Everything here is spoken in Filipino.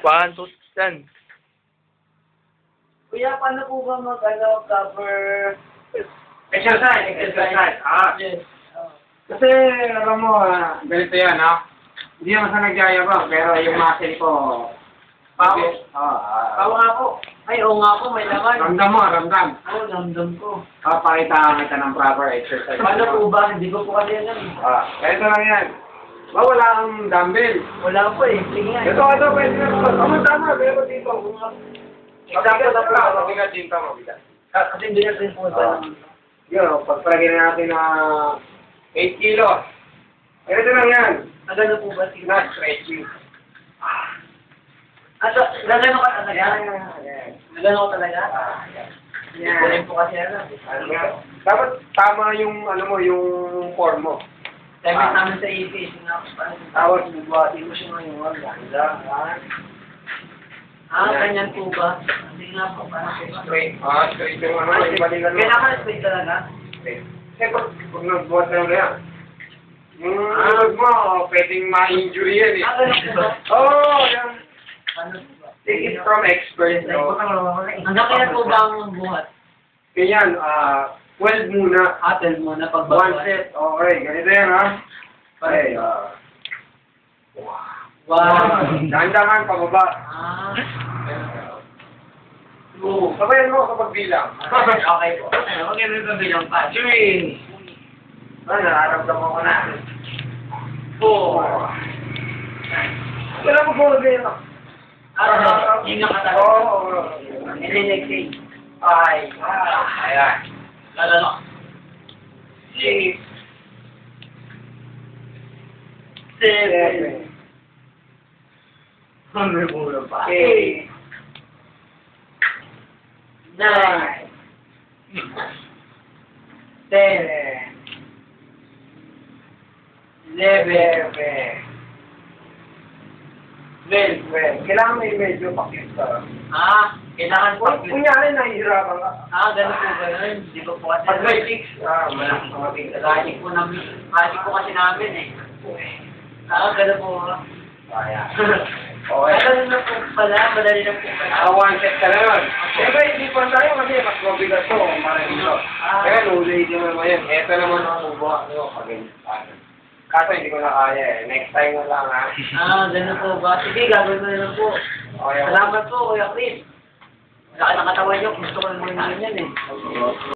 1, 2, yan. Kuya, paano po ba cover Exercise. Yes. Kasi, alam mo, ganito yan, ha? Hindi naman sa nagyayabang, pero yung muscle ko, Power. Oo, nga po. Ay, oo nga po, may laman. ramdam mo, ramdam. Oo, ramdam ko. Pakita kita ng proper exercise. Paano po ba? Hindi ko po kasi alam. Ganito lang yan. Wala kang dumbbell. Wala po eh. Sige nga. Ito, pwede na ito. Tama, pero dito. Example na po. Mabigat din ka, mabigat. Kasi hindi natin po sa... Yun, pagpalagyan natin na 8 kilos. Ganito lang yan. Gano'n po ba? Sige. Na stretching. Gano'n ka talaga? Gano'n ka talaga? Yan. Kunin po kasi alam. Dapat tama yung, yung form mo. Dahil may namin sa EP, Tapos, bubuhati mo siya ngayon. Ganda. Ganyan po ba? Hindi nga po. straight. Straight yung yung balikan mo. Kailangan straight talaga? Straight. Siyempre, pag nagbuhat na yan. Yung lag mo, pwedeng ma-injury yan eh. Ganun po ba? Yan. Ano po ba? Take it from expert. Hanggang kaya po ba ang buhat? Ganyan, 12 muna. 12 muna One pagbabuhat. set. Okay, ganito yan ha. Okay, Wow. dahan-dahan pababa. Sabayan mo kapag bilang. Okay po. Huwag yan ito bilang pa. Chewing! Nararamdaman ko na. 4. Wala mo po ganyan. Yung nakatagal. Oo. And then exhale. 5. Ayan. Lalala. 6. 7. 7. Ano po pa? 8. 9. 10. 11. 12. Kailangan may medyo pakit ka. Kailangan po. Kunyari, nahihirapan ka. Ganun po ba yun? Hindi ko po kasi. Pag may 6, malaking tumating ka. Lagi po kasi namin eh. Ganun po ba? Kaya. Ganun na po pala, madali na po pala. One set ka na nun. Siyempre, hindi pa tayo kasi mas mabigat to. Maraming ito. Kaya ulitin mo naman yan. Ito naman ang bubuha nyo. Kaso hindi ko na kaya eh. Next time na lang ha. Ganun po ba? Sige, gagawin ko na lang po. Okay. Salamat po, Kuya Chris. Wala ka nakatawan nyo. Gusto ko naman yan eh.